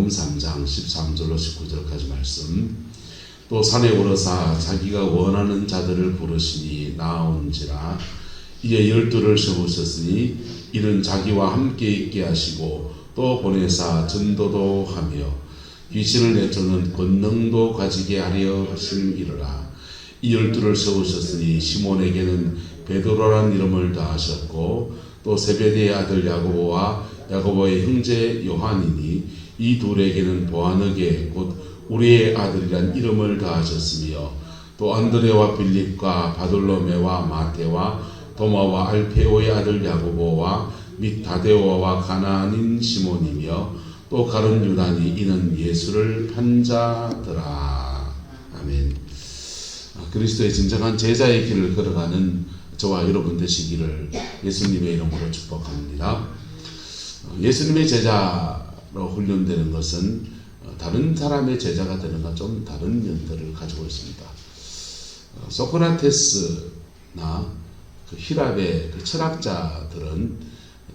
마가복음 3장 13절로 19절까지 말씀. 또 산에 오르사 자기가 원하는 자들을 부르시니 나온지라. 이에 12를 세우셨으니 이는 자기와 함께 있게 하시고 또 보내사 전도도 하며 귀신을 내쫓는 권능도 가지게 하려 하심이로라. 이 12를 세우셨으니 시몬에게는 베드로라는 이름을 다하셨고 또 세베대의 아들 야고보와 야고보의 형제 요한이니 이 둘에게는 보아너게 곧 우리의 아들이란 이름을 다하셨으며 또 안드레와 빌립과 바돌로메와 마테와 도마와 알페오의 아들 야고보와 및 다데오와 가나안인 시몬이며 또 가룟 유다니 이는 예수를 판 자더라. 아멘. 그리스도의 진정한 제자의 길을 걸어가는 저와 여러분 되시기를 예수님의 이름으로 축복합니다. 예수님의 제자로 훈련되는 것은 다른 사람의 제자가 되는 건 좀 다른 연대를 가지고 있습니다. 소크라테스나 그 히랍의 그 철학자들은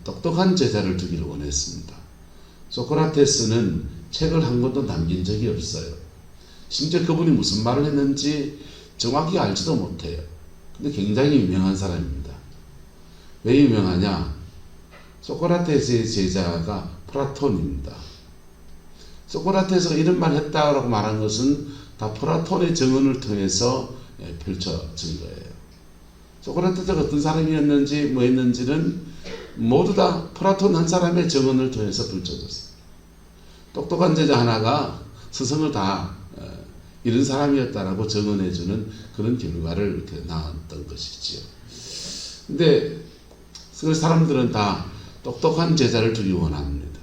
똑똑한 제자를 두기를 원했습니다. 소크라테스는 책을 한 권도 남긴 적이 없어요. 심지어 그분이 무슨 말을 했는지 정확히 알지도 못해요. 근데 굉장히 유명한 사람입니다. 왜 유명하냐? 소크라테스의 제자가 플라톤입니다. 소크라테스가 이런 말 했다고 말한 것은 다 플라톤의 증언을 통해서 펼쳐진 거예요. 소크라테스가 어떤 사람이었는지 뭐 했는지는 모두 다 플라톤 한 사람의 증언을 통해서 펼쳐졌어요. 똑똑한 제자 하나가 스승을 다 이런 사람이었다라고 증언해주는 그런 결과를 이렇게 낳았던 것이지요. 근데 사람들은 다 똑똑한 제자를 두기 원합니다.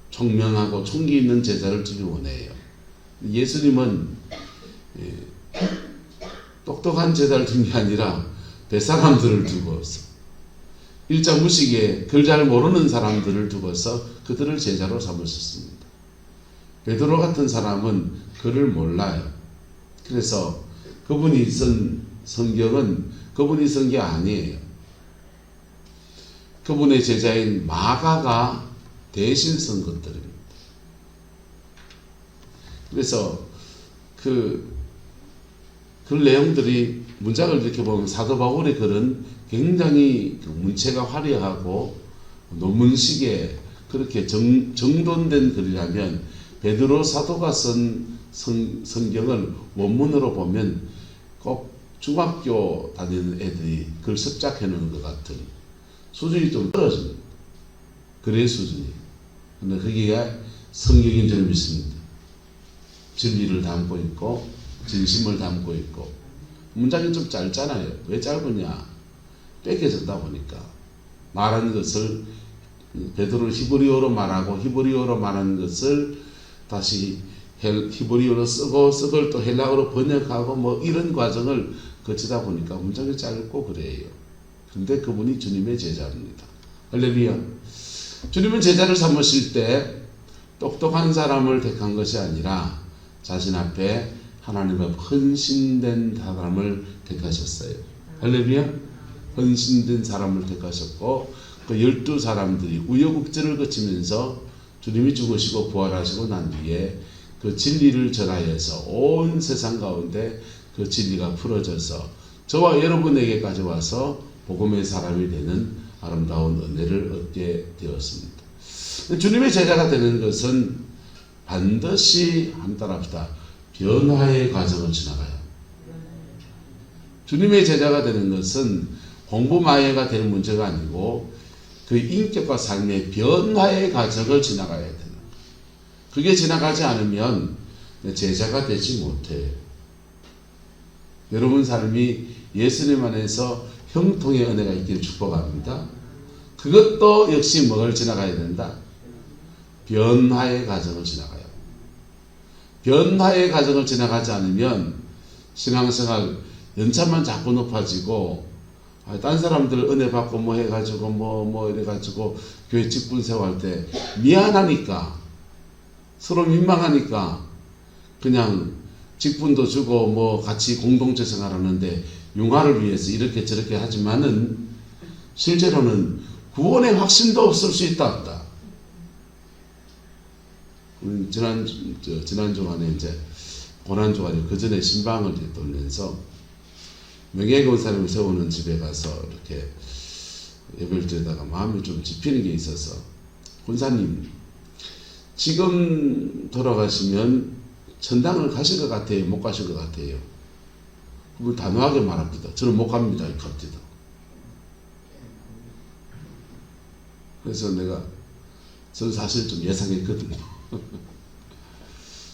총명하고 총기 있는 제자를 두기 원해요. 예수님은 똑똑한 제자를 둔 게 아니라 대사람들을 두고서 일자무식에 글 잘 모르는 사람들을 두고서 그들을 제자로 삼으셨습니다. 베드로 같은 사람은 글을 몰라요. 그래서 그분이 쓴 성경은 그분이 쓴 게 아니에요. 그분의 제자인 마가가 대신 쓴 것들입니다. 그래서 그 내용들이 문장을 이렇게 보면 사도 바울의 글은 굉장히 문체가 화려하고 논문식에 그렇게 정돈된 글이라면 베드로 사도가 쓴 성경을 원문으로 보면 꼭 중학교 다니는 애들이 글 습작해 놓은 것 같은 수준이 좀 떨어집니다. 글의 수준이. 근데 그게 성경인 줄 믿습니다. 진리를 담고 있고 진심을 담고 있고 문장이 좀 짧잖아요. 왜 짧으냐? 뺏겨졌다 보니까 말하는 것을 베드로 히브리어로 말하고 히브리어로 말하는 것을 다시 히브리어로 쓰고 그걸 또 헬라어로 번역하고 뭐 이런 과정을 거치다 보니까 문장이 짧고 그래요. 근데 그분이 주님의 제자입니다. 할렐루야. 주님은 제자를 삼으실 때 똑똑한 사람을 택한 것이 아니라 자신 앞에 하나님의 헌신된 사람을 택하셨어요. 할렐루야. 헌신된 사람을 택하셨고 그 12사람들이 우여곡절을 거치면서 주님이 죽으시고 부활하시고 난 뒤에 그 진리를 전하여서 온 세상 가운데 그 진리가 풀어져서 저와 여러분에게까지 와서 복음의 사람이 되는 아름다운 은혜를 얻게 되었습니다. 주님의 제자가 되는 것은 반드시 한번 따라합시다. 변화의 과정을 지나가요. 주님의 제자가 되는 것은 공부마예가 될 문제가 아니고 그 인격과 삶의 변화의 과정을 지나가야 돼요. 그게 지나가지 않으면 제자가 되지 못해요. 여러분 삶이 예수님 안에서 형통의 은혜가 있기를 축복합니다. 그것도 역시 뭘 지나가야 된다? 변화의 과정을 지나가요. 변화의 과정을 지나가지 않으면 신앙생활 연차만 자꾸 높아지고 딴 사람들 은혜 받고 뭐 해가지고 뭐 이래가지고 교회 직분 세워할 때 미안하니까 서로 민망하니까 그냥 직분도 주고 뭐 같이 공동체 생활하는데 융화를 위해서 이렇게 저렇게 하지만은 실제로는 구원의 확신도 없을 수 있다 없다. 지난 주간에 이제 고난 주간에 그 전에 신방을 돌면서 명예권사님을 세우는 집에 가서 이렇게 예배를 드리다가 마음이 좀 짚히는 게 있어서, 권사님 지금 돌아가시면 천당을 가실 것 같아요, 못 가실 것 같아요? 그분 단호하게 말합니다. 저는 못 갑니다. 이렇게 합니다. 그래서 저는 사실 좀 예상했거든요.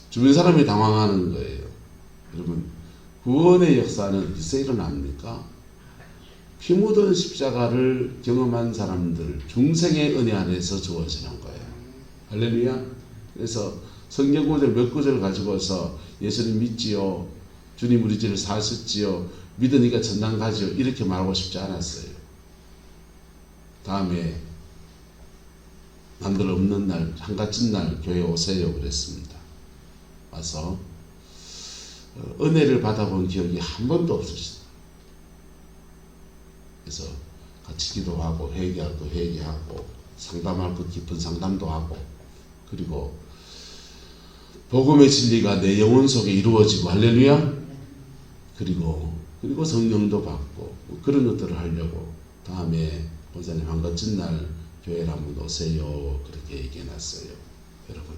주변 사람이 당황하는 거예요. 여러분, 구원의 역사는 어디서 일어납니까? 피 묻은 십자가를 경험한 사람들, 중생의 은혜 안에서 주어지는 거예요. 할렐루야. 그래서 성경 구절 몇 구절 가지고서 예수님 믿지요, 주님 우리 죄를 사하셨지요, 믿으니까 천당 가지요, 이렇게 말하고 싶지 않았어요. 다음에 남들 없는 날, 한가진 날 교회 오세요 그랬습니다. 와서 은혜를 받아본 기억이 한 번도 없으시다. 그래서 같이 기도하고 회개할 거 회개하고 상담할 거 깊은 상담도 하고, 그리고 복음의 진리가 내 영혼 속에 이루어지고, 할렐루야. 그리고 성령도 받고, 그런 것들을 하려고 다음에 권사님 한가진 날 교회를 한번 오세요 그렇게 얘기해놨어요. 여러분,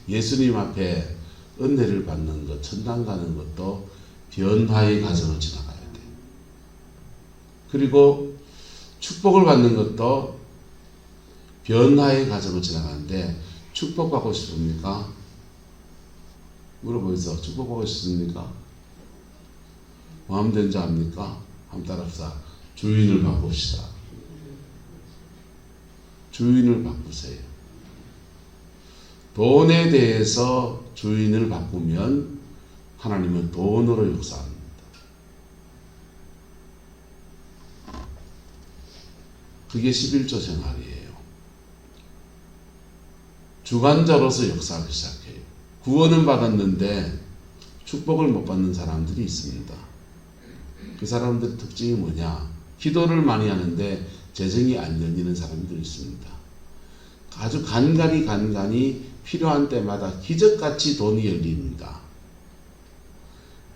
예수님 앞에 은혜를 받는 것, 천당 가는 것도 변화의 과정을 지나가야 돼. 그리고 축복을 받는 것도 변화의 과정을 지나가는데, 축복받고 싶습니까? 물어보세요. 축복받고 싶습니까? 마음 된 자 압니까? 한번 따라합시다. 주인을 바꿉시다. 주인을 바꾸세요. 돈에 대해서 주인을 바꾸면 하나님은 돈으로 역사합니다. 그게 11조 생활이에요. 주관자로서 역사하기 시작해요. 구원은 받았는데 축복을 못 받는 사람들이 있습니다. 그 사람들의 특징이 뭐냐? 기도를 많이 하는데 재정이 안 열리는 사람들이 있습니다. 아주 간간히 필요한 때마다 기적같이 돈이 열립니다.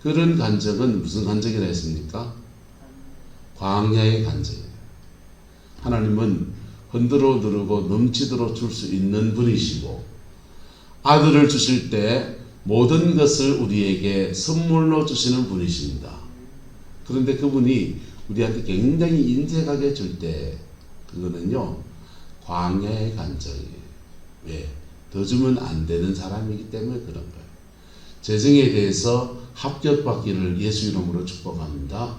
그런 간증은 무슨 간증이라 했습니까? 광야의 간증이에요. 하나님은 흔들어 누르고 넘치도록 줄 수 있는 분이시고, 아들을 주실 때 모든 것을 우리에게 선물로 주시는 분이십니다. 그런데 그분이 우리한테 굉장히 인색하게 줄 때, 그거는요 광야의 간증이에요. 왜? 더 주면 안 되는 사람이기 때문에 그런 거예요. 재정에 대해서 합격받기를 예수 이름으로 축복합니다.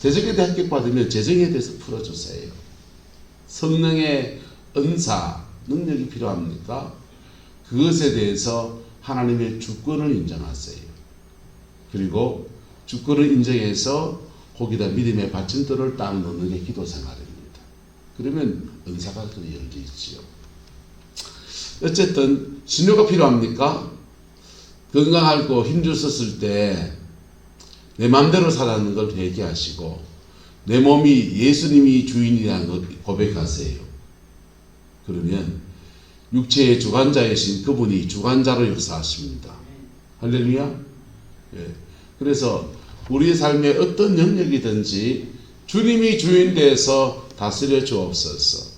재정에 대해 합격받으면 재정에 대해서 풀어주세요. 성령의 은사, 능력이 필요합니까? 그것에 대해서 하나님의 주권을 인정하세요. 그리고 주권을 인정해서 거기다 믿음의 받침돌을 딱 넣는 게 기도 생활입니다. 그러면 은사가 그리 열리지요. 어쨌든 신료가 필요합니까? 건강하고 힘줄 썼을 때 내 마음대로 살아가는 걸 회개하시고, 내 몸이 예수님이 주인이라는 걸 고백하세요. 그러면 육체의 주관자이신 그분이 주관자로 역사하십니다. 할렐루야. 예. 그래서 우리의 삶에 어떤 영역이든지 주님이 주인 되어서 다스려 주옵소서.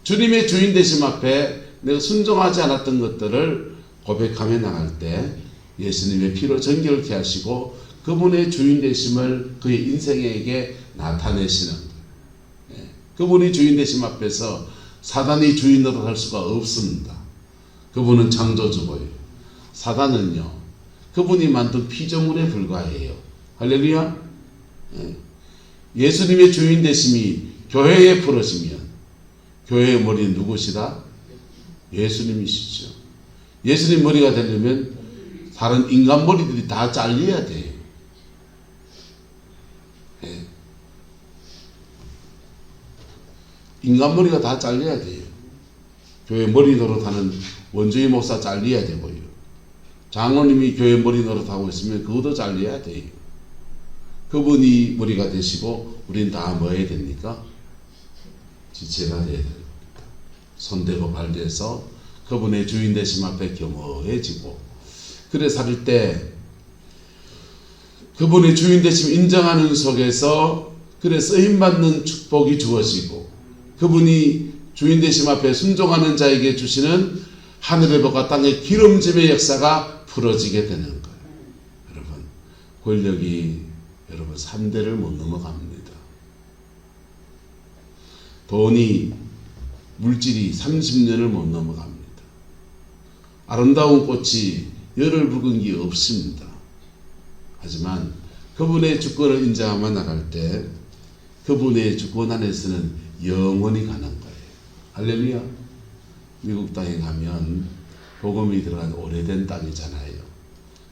주님의 주인 되심 앞에 내가 순종하지 않았던 것들을 고백하며 나갈 때 예수님의 피로 정결케 하시고 그분의 주인 되심을 그의 인생에게 나타내시는 거예요. 그분이 주인 되심 앞에서 사단이 주인으로 할 수가 없습니다. 그분은 창조주고요. 사단은요, 그분이 만든 피조물에 불과해요. 할렐루야. 예수님의 주인 되심이 교회에 풀어지면 교회의 머리는 누구시다? 예수님이시죠. 예수님 머리가 되려면 다른 인간 머리들이 다 잘려야 돼요. 인간 머리가 다 잘려야 돼요. 교회 머리 노릇하는 원주의 목사 잘려야 되고요. 장로님이 교회 머리 노릇하고 있으면 그것도 잘려야 돼요. 그분이 머리가 되시고 우린 다 뭐 해야 됩니까? 지체가 돼야 됩니다. 손대고 발대서 그분의 주인 되심 앞에 겸허해지고, 그래 살 때 그분의 주인 되심 인정하는 속에서 그래 쓰임받는 축복이 주어지고, 그분이 주인 되심 앞에 순종하는 자에게 주시는 하늘의 복과 땅의 기름짐의 역사가 풀어지게 되는 거예요. 여러분, 권력이 여러분 3대를 못 넘어갑니다. 돈이, 물질이 30년을 못 넘어갑니다. 아름다운 꽃이 열을 붉은 게 없습니다. 하지만 그분의 주권을 인정하며 나갈 때 그분의 주권 안에서는 영원히 가는 거예요. 할렐루야. 미국 땅에 가면 복음이 들어간 오래된 땅이잖아요.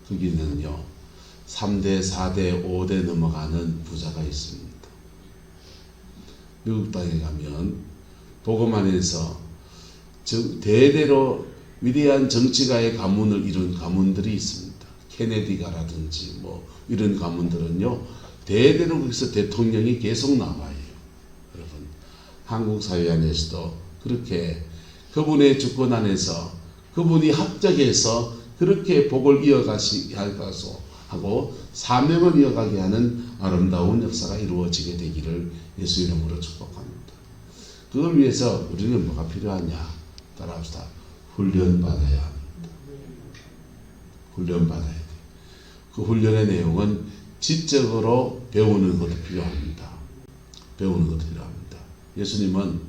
거기는요 3대, 4대, 5대 넘어가는 부자가 있습니다. 미국 땅에 가면 복음 안에서 대대로 위대한 정치가의 가문을 이룬 가문들이 있습니다. 케네디가라든지 뭐 이런 가문들은요 대대로 거기서 대통령이 계속 나와요. 여러분, 한국 사회 안에서도 그렇게 그분의 주권 안에서 그분이 합작해서 그렇게 복을 이어가시 하고 사명을 이어가게 하는 아름다운 역사가 이루어지게 되기를 예수 이름으로 축복합니다. 그걸 위해서 우리는 뭐가 필요하냐? 따라합시다. 훈련받아야 합니다. 훈련받아야 돼. 그 훈련의 내용은 지적으로 배우는 것도 필요합니다. 배우는 것도 필요합니다. 예수님은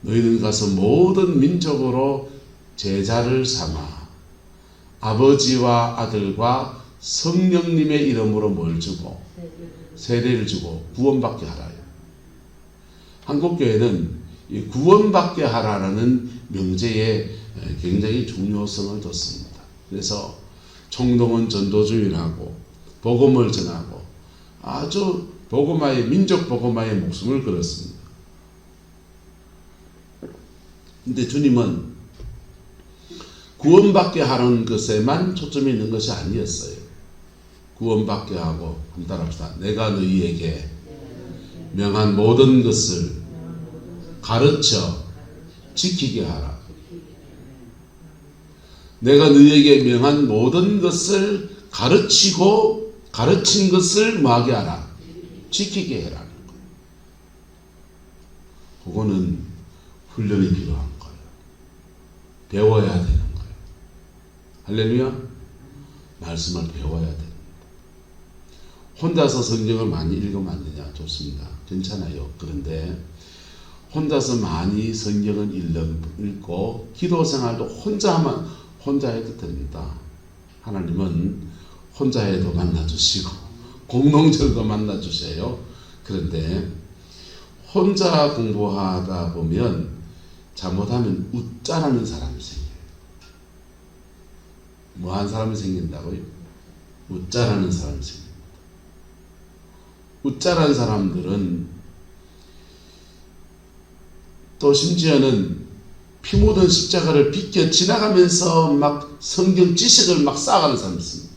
너희는 가서 모든 민족으로 제자를 삼아 아버지와 아들과 성령님의 이름으로 뭘 주고 세례를 주고 구원받게 하라요. 한국교회는 이 구원받게 하라는 명제에 굉장히 중요성을 뒀습니다. 그래서 총동원 전도주의하고 복음을 전하고 아주 복음화의 민족 복음화의 목숨을 걸었습니다. 근데 주님은 구원받게 하는 것에만 초점이 있는 것이 아니었어요. 구원받게 하고 한번 따라합시다. 내가 너희에게 명한 모든 것을 가르쳐 지키게 하라. 내가 너희에게 명한 모든 것을 가르치고 가르친 것을 뭐하게 하라? 지키게 해라는 거예요. 그거는 훈련이 필요한 거예요. 배워야 되는 거예요. 할렐루야. 말씀을 배워야 됩니다. 혼자서 성경을 많이 읽으면 안 되냐? 좋습니다. 괜찮아요. 그런데 혼자서 많이 성경을 읽고 기도 생활도 혼자 해도 됩니다. 하나님은 혼자 해도 만나주시고 공동체도 만나주세요. 그런데 혼자 공부하다 보면 잘못하면 웃자라는 사람이 생겨요. 뭐한 사람이 생긴다고요? 웃자라는 사람이 생깁니다. 웃자라는 사람들은 또 심지어는 피 묻은 십자가를 비껴 지나가면서 막 성경 지식을 막 쌓아가는 사람이 있습니다.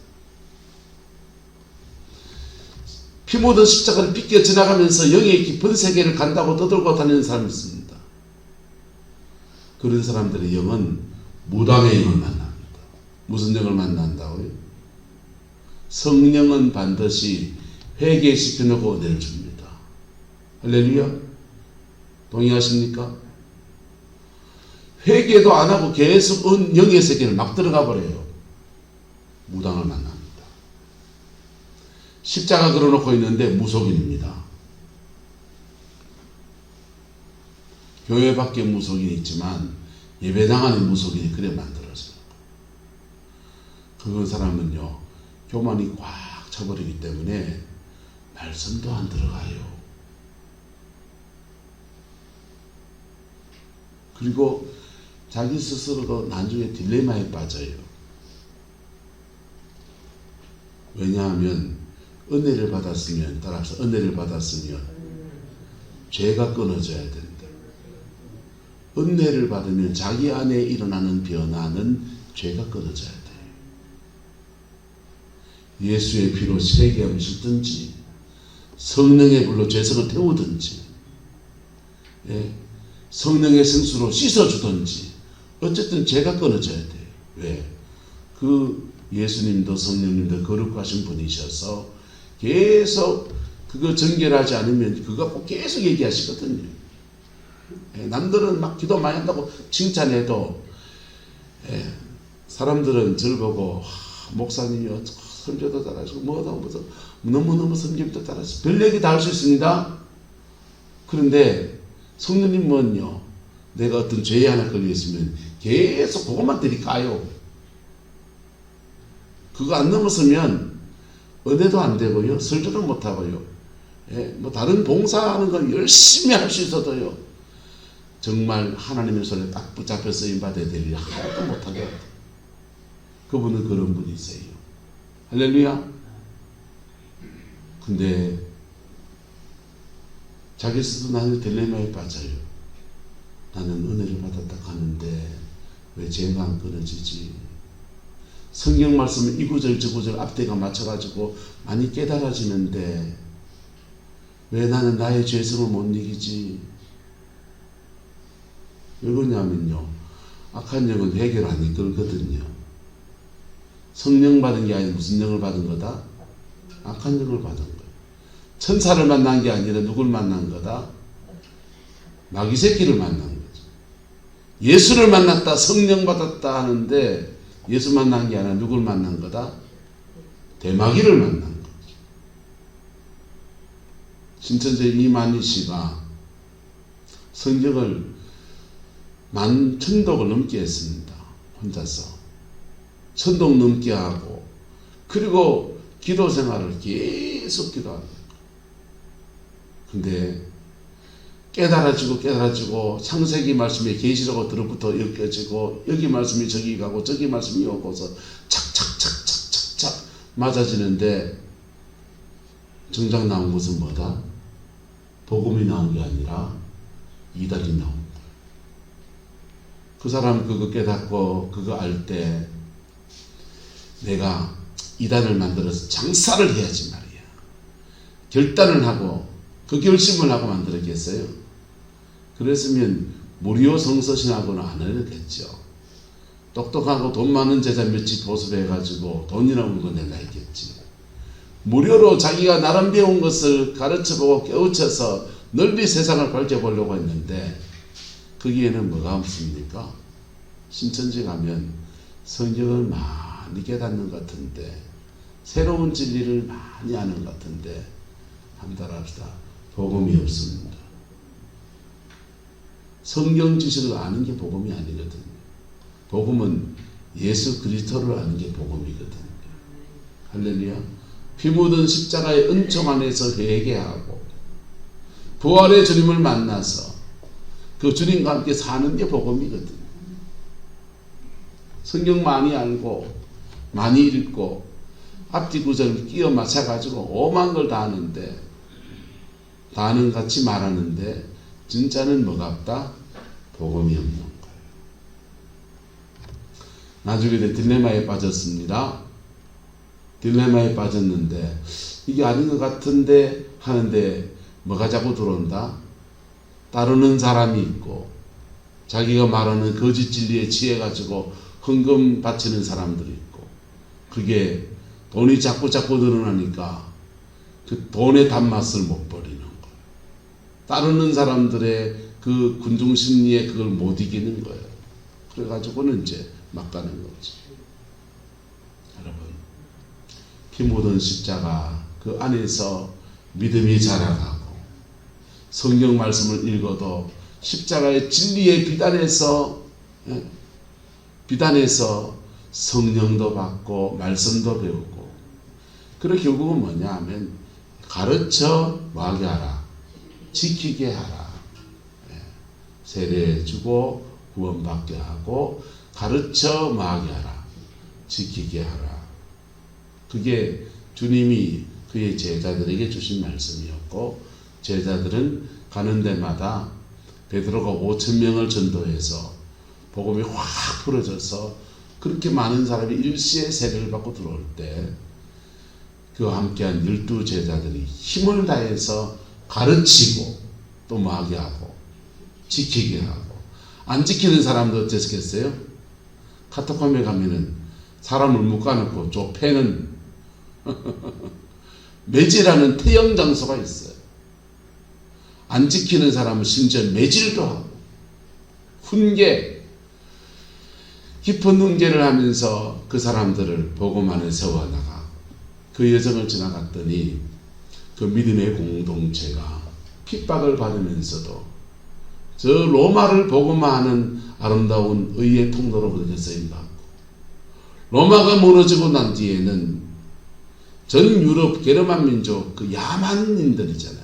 피 묻은 십자가를 비껴 지나가면서 영의 깊은 세계를 간다고 떠들고 다니는 사람이 있습니다. 그런 사람들의 영은 무당의 영을 만납니다. 무슨 영을 만난다고요? 성령은 반드시 회개시켜놓고 은혜를 줍니다. 할렐루야. 동의하십니까? 회개도 안 하고 계속 영의 세계를 막 들어가 버려요. 무당을 만납니다. 십자가 걸어놓고 있는데 무속인입니다. 교회 밖에 무속인이 있지만 예배당 안에 무속인이 그래 만들어져요. 그 사람은요 교만이 꽉 차버리기 때문에 말씀도 안 들어가요. 그리고 자기 스스로도 나중에 딜레마에 빠져요. 왜냐하면 은혜를 받았으면 따라서 은혜를 받았으면 죄가 끊어져야 된다. 은혜를 받으면 자기 안에 일어나는 변화는 죄가 끊어져야 돼요. 예수의 피로 세계함을 씻든지 성령의 불로 죄성을 태우든지 성령의 생수로 씻어주든지 어쨌든 죄가 끊어져야 돼요. 왜? 그 예수님도 성령님도 거룩하신 분이셔서 계속 그거 정결하지 않으면 그거 갖고 계속 얘기하시거든요. 남들은 막 기도 많이 한다고 칭찬해도 사람들은 저를 보고 목사님이 설교도 잘하시고 뭐도 너무너무 성경도 잘하시고 별 얘기 다 할 수 있습니다. 그런데 성령님은요, 내가 어떤 죄에 하나 걸려있으면 계속 그것만 들이까요. 그거 안 넘어서면 은혜도 안 되고요, 설교도 못 하고요, 뭐 다른 봉사하는 걸 열심히 할 수 있어도요, 정말 하나님의 손에 딱 붙잡혀 쓰임 받아야 될 일 하나도 못 하게. 그분은 그런 분이세요. 할렐루야. 근데 자기 스스로 나는 딜레마에 빠져요. 나는 은혜를 받았다 하는데 왜 죄가 안 끊어지지? 성경 말씀은 이 구절 저 구절 앞뒤가 맞춰가지고 많이 깨달아지는데 왜 나는 나의 죄성을 못 이기지? 왜 그러냐면요, 악한 영은 해결 안 이끌거든요. 성령 받은 게 아니라 무슨 영을 받은 거다? 악한 영을 받은 거예요. 천사를 만난 게 아니라 누굴 만난 거다? 마귀 새끼를 만난 거죠. 예수를 만났다, 성령 받았다 하는데 예수 만난 게 아니라 누굴 만난 거다? 대마귀를 만난 거죠. 신천지 이만희 씨가 성경을 1000독을 넘게 했습니다. 혼자서. 1000독 넘게 하고, 그리고 기도 생활을 계속 기도합니다. 근데 깨달아지고 창세기 말씀에 계시록으로 들어부터 엮여지고, 여기 말씀이 저기 가고 저기 말씀이 오고서 착착착착착착 맞아지는데 정작 나온 것은 뭐다? 복음이 나온 게 아니라 이단이 나온 거예요. 그 사람 그거 깨닫고 그거 알 때 내가 이단을 만들어서 장사를 해야지 말이야. 결단을 하고 그 결심을 하고 만들었겠어요? 그랬으면 무료 성서신학원을 안 하겠죠. 똑똑하고 돈 많은 제자 몇집 보습해가지고 돈이나 물건내가 있겠지. 무료로 자기가 나름 배운 것을 가르쳐보고 깨우쳐서 널리 세상을 밝혀보려고 했는데 거기에는 뭐가 없습니까? 신천지 가면 성경을 많이 깨닫는 것 같은데, 새로운 진리를 많이 아는 것 같은데, 한번 따라합시다. 복음이 없습니다. 성경 지식을 아는 게 복음이 아니거든요. 복음은 예수 그리스도를 아는 게 복음이거든요. 할렐루야. 피 묻은 십자가의 은총 안에서 회개하고 부활의 주님을 만나서 그 주님과 함께 사는 게 복음이거든요. 성경 많이 알고 많이 읽고 앞뒤 구절 끼워 맞춰가지고 오만 걸 다 아는데, 다 아는 같이 말하는데 진짜는 뭐가 없다? 복음이 없는 거예요. 나중에 딜레마에 빠졌습니다. 딜레마에 빠졌는데 이게 아닌 것 같은데 하는데 뭐가 자꾸 들어온다? 따르는 사람이 있고 자기가 말하는 거짓 진리에 취해가지고 헌금 바치는 사람들이 있고, 그게 돈이 자꾸 늘어나니까 그 돈의 단맛을 못 버리는 거예요. 따르는 사람들의 그 군중심리에 그걸 못 이기는 거예요. 그래가지고는 이제 막 가는 거지. 여러분, 피 묻은 십자가 그 안에서 믿음이 자라가고 성경 말씀을 읽어도 십자가의 진리의 비단에서 성령도 받고 말씀도 배우고, 그리고 결국은 뭐냐 하면 가르쳐 뭐하게 하라? 지키게 하라. 세례해주고 구원받게 하고 가르쳐 뭐하게 하라? 지키게 하라. 그게 주님이 그의 제자들에게 주신 말씀이었고, 제자들은 가는 데마다 베드로가 5,000명을 전도해서 복음이 확 풀어져서 그렇게 많은 사람이 일시에 세례를 받고 들어올 때 그와 함께한 12 제자들이 힘을 다해서 가르치고 또 뭐하게 하고 지키게 하고 안 지키는 사람도 어땠겠어요? 카타콤에 가면은 사람을 묶어놓고 좁혀는 매질하는 태형 장소가 있어요. 안 지키는 사람은 심지어 매질도 하고 훈계, 깊은 훈계를 하면서 그 사람들을 복음만을 세워나가 그 여정을 지나갔더니 그 믿음의 공동체가 핍박을 받으면서도 저 로마를 복음화하는 아름다운 의의 통로로 그렇게 쓰임받고, 로마가 무너지고 난 뒤에는 전 유럽 게르만 민족 그 야만인들이잖아요.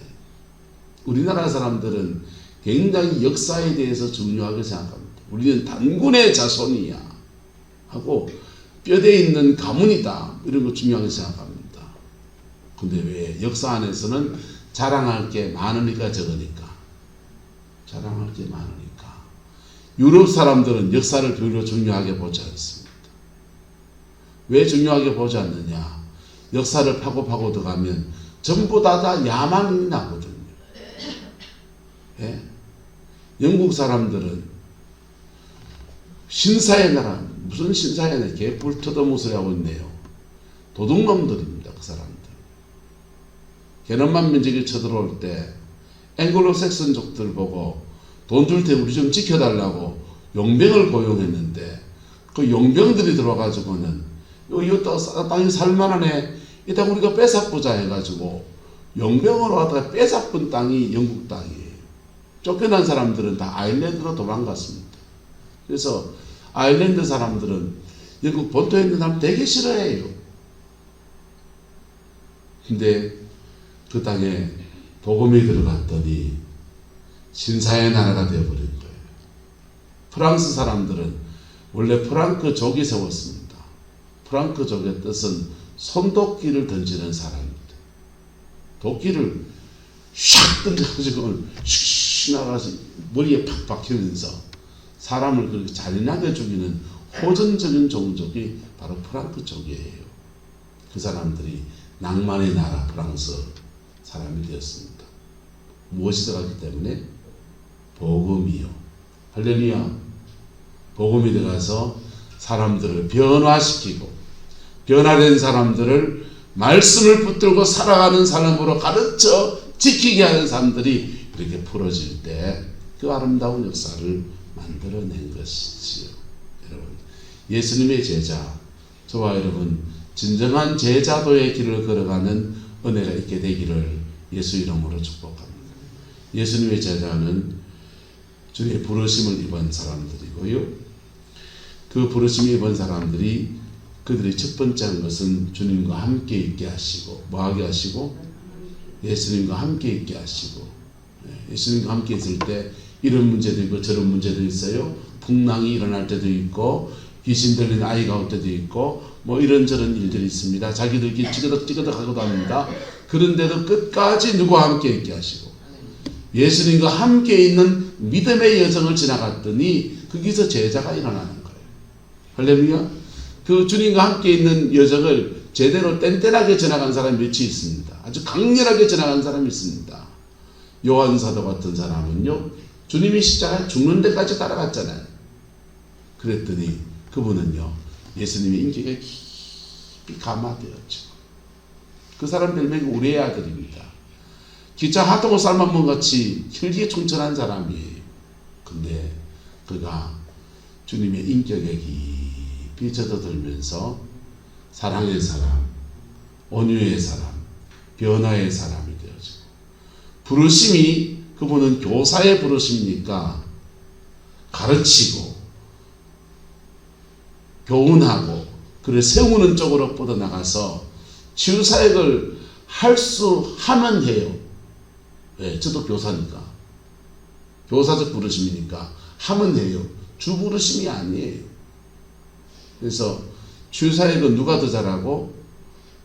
우리나라 사람들은 굉장히 역사에 대해서 중요하게 생각합니다. 우리는 단군의 자손이야 하고 뼈대 있는 가문이다 이런 거 중요하게 생각합니다. 근데 왜 역사 안에서는 자랑할 게 많으니까 적으니까, 자랑할 게 많으니까 유럽 사람들은 역사를 별로 중요하게 보지 않습니다. 왜 중요하게 보지 않느냐? 역사를 파고 들어가면 전부 다 야만인이 나거든요. 예? 영국 사람들은 신사의 나라, 무슨 신사의 나라, 개뿔 터더무 소리 하고 있네요. 도둑놈들입니다, 그 사람들. 게르만 민족이 쳐들어올 때 앵글로색슨족들 보고 돈 줄 때 우리 좀 지켜달라고 용병을 고용했는데, 그 용병들이 들어와가지고는 이거 땅이 살만하네, 이 땅 우리가 뺏어보자 해가지고 용병으로 왔다가 뺏어본 땅이 영국 땅이에요. 쫓겨난 사람들은 다 아일랜드로 도망갔습니다. 그래서 아일랜드 사람들은 영국 본토에 있는 사람 되게 싫어해요. 근데 그 땅에 복음이 들어갔더니 신사의 나라가 되어버린 거예요. 프랑스 사람들은 원래 프랑크족이 세웠습니다. 프랑크족의 뜻은 손도끼를 던지는 사람입니다. 도끼를 샥 던져가지고 슉 나가서 머리에 팍 박히면서 사람을 그렇게 잔인하게 죽이는 호전적인 종족이 바로 프랑크족이에요. 그 사람들이 낭만의 나라 프랑스 사람이 되었습니다. 무엇이 들어갔기 때문에? 복음이요. 할렐루야. 복음이 들어가서 사람들을 변화시키고, 변화된 사람들을 말씀을 붙들고 살아가는 사람으로 가르쳐 지키게 하는 사람들이 이렇게 풀어질 때 그 아름다운 역사를 만들어낸 것이지요. 여러분, 예수님의 제자, 저와 여러분 진정한 제자도의 길을 걸어가는 은혜가 있게 되기를 예수 이름으로 축복합니다. 예수님의 제자는 주의 부르심을 입은 사람들이고요. 그 부르심을 입은 사람들이 그들이 첫 번째 한 것은 주님과 함께 있게 하시고, 뭐하게 하시고? 예수님과 함께 있게 하시고, 예수님과 함께 있을 때 이런 문제도 있고 저런 문제도 있어요. 풍랑이 일어날 때도 있고 귀신 들린 아이가 올 때도 있고 뭐 이런저런 일들이 있습니다. 자기들끼리 찌그덕 하고도 합니다. 그런데도 끝까지 누구와 함께 있게 하시고 예수님과 함께 있는 믿음의 여정을 지나갔더니 거기서 제자가 일어나는 거예요. 할렐루야. 그 주님과 함께 있는 여정을 제대로 뗀뗀하게 지나간 사람이 몇이 있습니다. 아주 강렬하게 지나간 사람이 있습니다. 요한 사도 같은 사람은요, 주님이 십자가에 죽는 데까지 따라갔잖아요. 그랬더니 그분은요, 예수님의 인격에 깊이 감화되었죠. 그 사람 별명이 우리의 아들입니다. 기차 핫도그 삶아먹은 같이 혈기에 충천한 사람이에요. 근데 그가 주님의 인격에 깊이 젖어들면서 사랑의 사람, 온유의 사람, 변화의 사람이 되어지고, 부르심이 그분은 교사의 부르심이니까 가르치고 교훈하고 그를 세우는 쪽으로 뻗어나가서 치유사역을 할 수 하면 해요. 네, 저도 교사니까. 교사적 부르심이니까 하면 해요. 주 부르심이 아니에요. 그래서 치유사역은 누가 더 잘하고?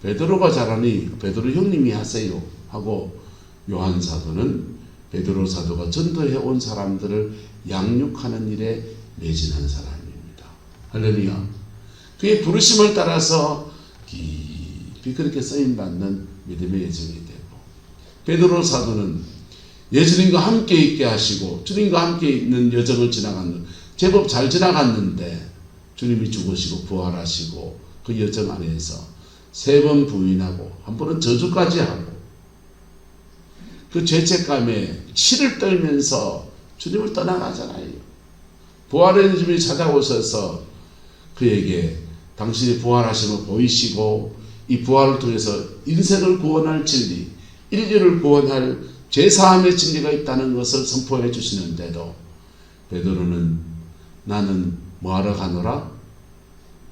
베드로가 잘하니 베드로 형님이 하세요 하고, 요한 사도는 베드로 사도가 전도해 온 사람들을 양육하는 일에 매진한 사람입니다. 할렐루야. 그의 부르심을 따라서 깊이 그렇게 쓰임받는 믿음의 여정이 되고, 베드로 사도는 예수님과 함께 있게 하시고 주님과 함께 있는 여정을 지나갔는데 제법 잘 지나갔는데 주님이 죽으시고 부활하시고 그 여정 안에서 3번 부인하고 한 번은 저주까지 하고 그 죄책감에 치를 떨면서 주님을 떠나가잖아요. 부활의 주님이 찾아오셔서 그에게 당신이 부활하심을 보이시고 이 부활을 통해서 인생을 구원할 진리, 인류를 구원할 죄사함의 진리가 있다는 것을 선포해 주시는데도 베드로는 나는 뭐하러 가노라?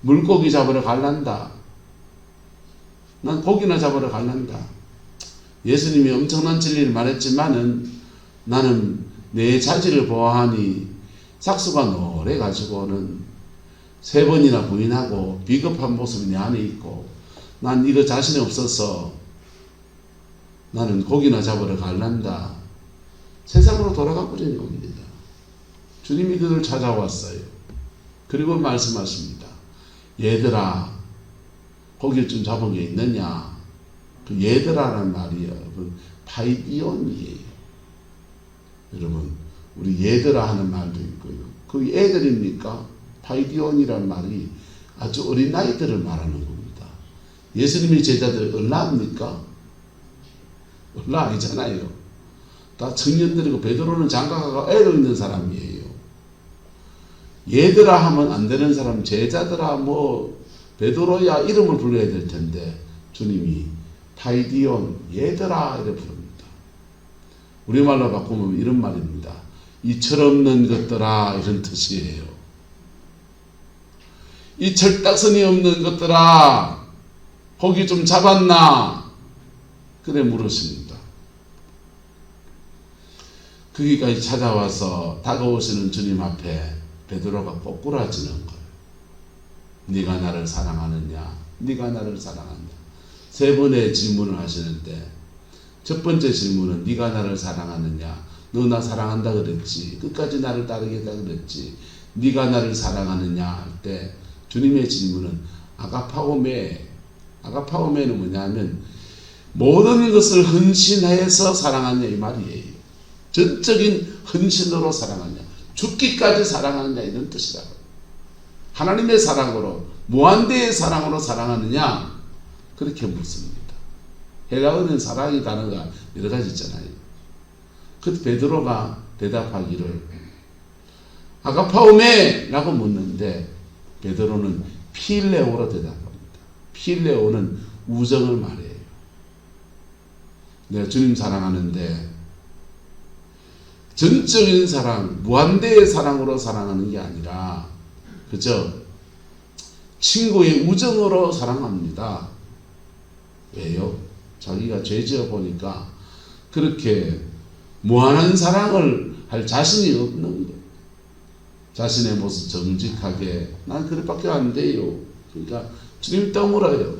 물고기 잡으러 갈란다. 난 고기나 잡으러 갈란다. 예수님이 엄청난 진리를 말했지만은 나는 내 자질을 보아하니 삭수가 노래가지고는 3번이나 부인하고 비겁한 모습이 내 안에 있고 난 이거 자신이 없어서 나는 고기나 잡으러 갈란다. 세상으로 돌아가 버린 겁니다. 주님이 그를 찾아왔어요. 그리고 말씀하십니다. 얘들아, 고기를 좀 잡은 게 있느냐? 그 얘들아라는 말이 여러분 파이디온이에요. 여러분 우리 얘들아 하는 말도 있고요. 그 애들입니까? 파이디온이라는 말이 아주 어린 아이들을 말하는 겁니다. 예수님의 제자들 얼라입니까? 얼라 아니잖아요. 다 청년들이고 베드로는 장가가가 애도 있는 사람이에요. 얘들아 하면 안 되는 사람, 제자들아 뭐 베드로야 이름을 불러야 될 텐데 주님이 파이디온 얘들아 이렇게 부릅니다. 우리말로 바꾸면 이런 말입니다. 이 철없는 것들아 이런 뜻이에요. 이 철딱선이 없는 것들아 고기 좀 잡았나? 그래 물으십니다. 거기까지 찾아와서 다가오시는 주님 앞에 베드로가 꼬꾸라지는 거예요. 네가 나를 사랑하느냐? 네가 나를 사랑하느냐? 3번의 질문을 하시는데 첫 번째 질문은 네가 나를 사랑하느냐? 너 나 사랑한다 그랬지. 끝까지 나를 따르겠다 그랬지. 네가 나를 사랑하느냐 할 때 주님의 질문은 아가파오메. 아가파오메는 뭐냐면 모든 것을 헌신해서 사랑하느냐 이 말이에요. 전적인 헌신으로 사랑하느냐, 죽기까지 사랑하느냐 이런 뜻이라고. 하나님의 사랑으로, 무한대의 사랑으로 사랑하느냐 그렇게 묻습니다. 헬라어는 사랑이 단어가 여러 가지 있잖아요. 그 베드로가 대답하기를 아가파오메 라고 묻는데 베드로는 필레오로 대답합니다. 필레오는 우정을 말해요. 내가 주님 사랑하는데 전적인 사랑, 무한대의 사랑으로 사랑하는 게 아니라 그저 친구의 우정으로 사랑합니다. 왜요? 자기가 죄지어 보니까 그렇게 무한한 사랑을 할 자신이 없는 거예요. 자신의 모습 정직하게 난 그렇게밖에 안 돼요. 그러니까 주님 떠물어요.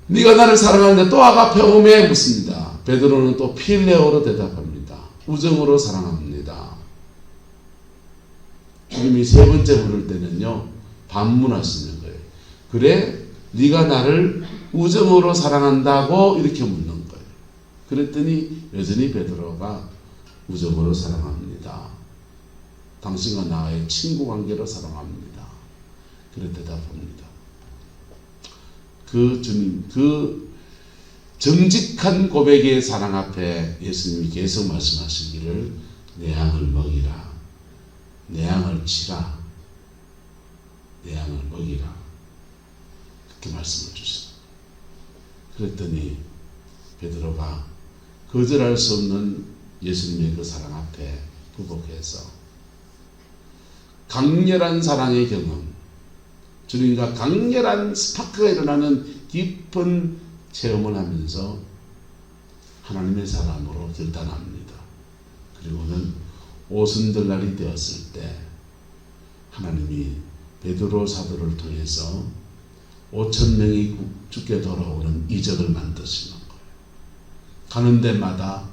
네가 나를 사랑하는데 또 아가페오메 묻습니다. 베드로는 또 필레오로 대답합니다. 우정으로 사랑합니다. 주님이 3번째 부를 때는요 반문하시는 거예요. 그래? 네가 나를 우정으로 사랑한다고 이렇게 묻는 거예요. 그랬더니 여전히 베드로가 우정으로 사랑합니다. 당신과 나의 친구 관계로 사랑합니다. 그래 대답합니다. 그 주님, 그 정직한 고백의 사랑 앞에 예수님이 계속 말씀하시기를 내 양을 먹이라, 내 양을 치라, 내 양을 먹이라 그렇게 말씀을 주십니다. 그랬더니 베드로가 거절할 수 없는 예수님의 그 사랑 앞에 굴복해서 강렬한 사랑의 경험, 주님과 강렬한 스파크가 일어나는 깊은 체험을 하면서 하나님의 사랑으로 결단합니다. 그리고는 오순절날이 되었을 때 하나님이 베드로 사도를 통해서 5,000명이 죽게 돌아오는 이적을 만드시는 거예요. 가는 데마다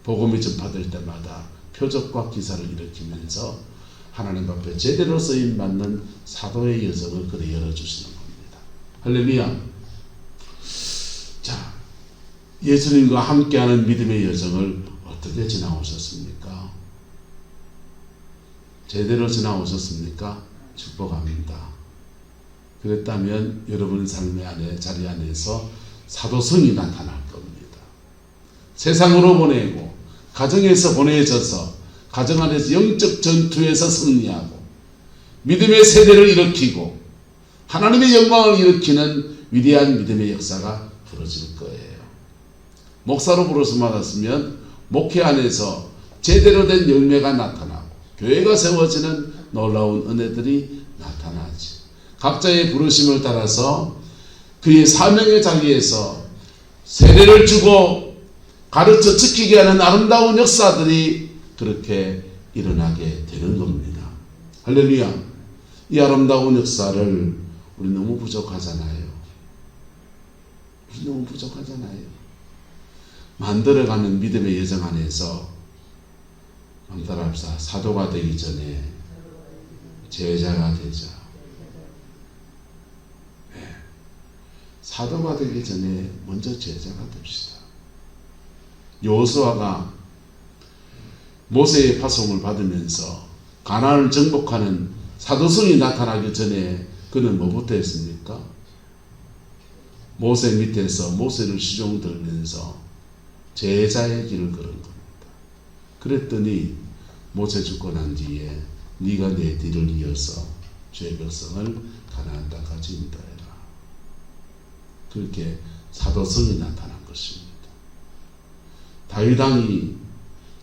복음이 전파될 때마다 표적과 기사를 일으키면서 하나님 앞에 제대로 쓰임받는 사도의 여정을 그래 열어주시는 겁니다. 할렐루야. 자, 예수님과 함께하는 믿음의 여정을 어떻게 지나오셨습니까? 제대로 지나오셨습니까? 축복합니다. 그랬다면 여러분 삶의 자리 안에서 사도성이 나타날 겁니다. 세상으로 보내고 가정에서 보내져서 가정 안에서 영적 전투에서 승리하고 믿음의 세대를 일으키고 하나님의 영광을 일으키는 위대한 믿음의 역사가 벌어질 거예요. 목사로 부르심 받았으면 목회 안에서 제대로 된 열매가 나타나고 교회가 세워지는 놀라운 은혜들이 나타나지. 각자의 부르심을 따라서 그의 사명의 자리에서 세례를 주고 가르쳐 지키게 하는 아름다운 역사들이 그렇게 일어나게 되는 겁니다. 할렐루야. 이 아름다운 역사를 우리 너무 부족하잖아요. 너무 부족하잖아요. 만들어가는 믿음의 여정 안에서 따라합시다. 사도가 되기 전에 제자가 되자. 네. 사도가 되기 전에 먼저 제자가 됩시다. 여호수아가 모세의 파송을 받으면서 가나안을 정복하는 사도성이 나타나기 전에 그는 뭐부터 했습니까? 모세 밑에서 모세를 시종 들면서 제자의 길을 걸은 겁니다. 그랬더니 모세 죽고 난 뒤에 네가 내 뒤를 이어서 주의 백성을 가나안 땅까지 인도해라. 그렇게 사도성이 나타난 것입니다. 다윗 왕이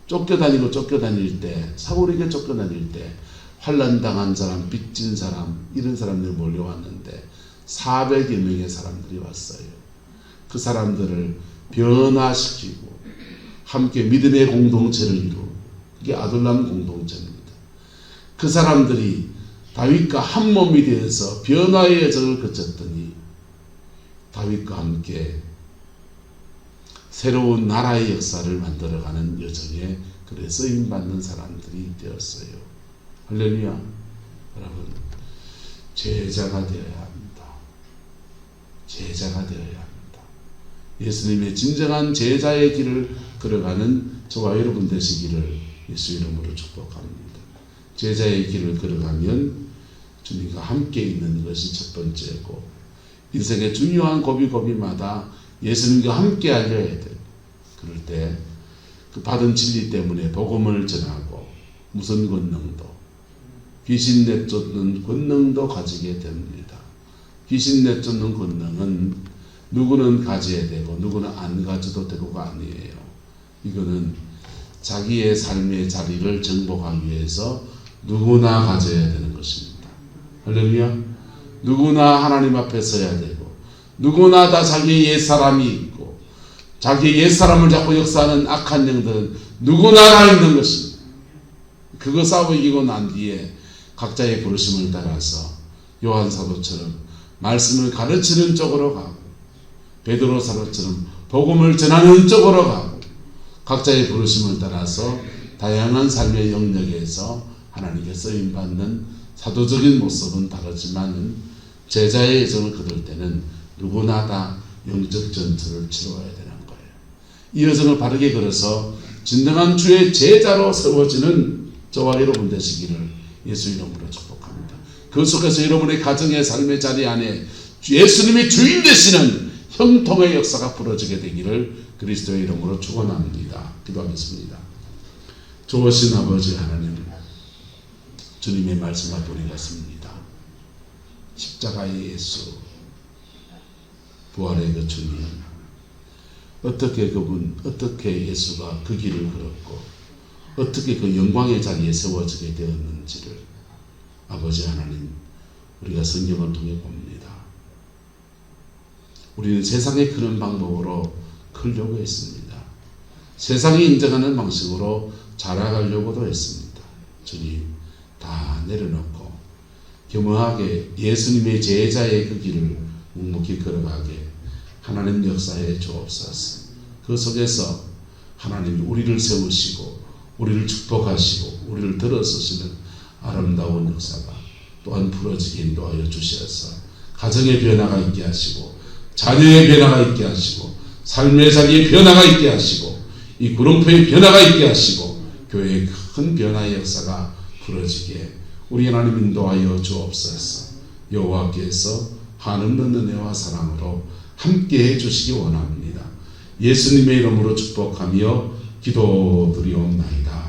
쫓겨다닐 때, 사울에게 쫓겨다닐 때 환난 당한 사람, 빚진 사람, 이런 사람들이 몰려왔는데 400여 명의 사람들이 왔어요. 그 사람들을 변화시키고 함께 믿음의 공동체를 이루고, 이게 아둘람 공동체입니다. 그 사람들이 다윗과 한 몸이 되어서 변화의 여정을 거쳤더니 다윗과 함께 새로운 나라의 역사를 만들어가는 여정에 그래 쓰임받는 사람들이 되었어요. 할렐루야. 여러분, 제자가 되어야 합니다. 제자가 되어야 합니다. 예수님의 진정한 제자의 길을 걸어가는 저와 여러분 되시기를 예수 이름으로 축복합니다. 제자의 길을 걸어가면 주님과 함께 있는 것이 첫 번째고, 인생의 중요한 고비고비마다 예수님과 함께 알려야 돼요. 그럴 때 그 받은 진리 때문에 복음을 전하고 무슨 권능도, 귀신 내쫓는 권능도 가지게 됩니다. 귀신 내쫓는 권능은 누구는 가져야 되고 누구는 안 가져도 되고가 아니에요. 이거는 자기의 삶의 자리를 정복하기 위해서 누구나 가져야 되는 것입니다. 할렐루야. 누구나 하나님 앞에 서야 되고 누구나 다 자기의 옛사람이 있고 자기의 옛사람을 잡고 역사하는 악한 영들은 누구나 다 있는 것입니다. 그거 싸워 이기고 난 뒤에 각자의 부르심을 따라서 요한 사도처럼 말씀을 가르치는 쪽으로 가고 베드로 사도처럼 복음을 전하는 쪽으로 가고 각자의 부르심을 따라서 다양한 삶의 영역에서 하나님께 쓰임받는 사도적인 모습은 다르지만은 제자의 여정을 거둘 때는 누구나 다 영적 전투를 치러야 되는 거예요. 이 여정을 바르게 걸어서 진정한 주의 제자로 세워지는 저와 여러분 되시기를 예수 이름으로 축복합니다. 그 속에서 여러분의 가정의 삶의 자리 안에 예수님이 주인 되시는 형통의 역사가 벌어지게 되기를 그리스도의 이름으로 축원합니다. 기도하겠습니다. 좋으신 아버지 하나님, 주님의 말씀과 본이 같습니다. 십자가의 예수, 부활의 그 주님, 어떻게 예수가 그 길을 걸었고 어떻게 그 영광의 자리에 세워지게 되었는지를 아버지 하나님, 우리가 성경을 통해 봅니다. 우리는 세상의 그런 방법으로 크려고 했습니다. 세상이 인정하는 방식으로 자라가려고도 했습니다. 주님, 다 내려놓고 겸허하게 예수님의 제자의 그 길을 묵묵히 걸어가게 하나님 역사에 주옵소서. 그 속에서 하나님이 우리를 세우시고 우리를 축복하시고 우리를 들어서시는 아름다운 역사가 또한 풀어지게 인도하여 주셔서 가정의 변화가 있게 하시고 자녀의 변화가 있게 하시고 삶의 자리에 변화가 있게 하시고 이 구름포에 변화가 있게 하시고 교회의 큰 변화의 역사가 벌어지게 우리 하나님 인도하여 주옵소서. 여호와께서 한없는 은혜와 사랑으로 함께해 주시기 원합니다. 예수님의 이름으로 축복하며 기도드리옵나이다.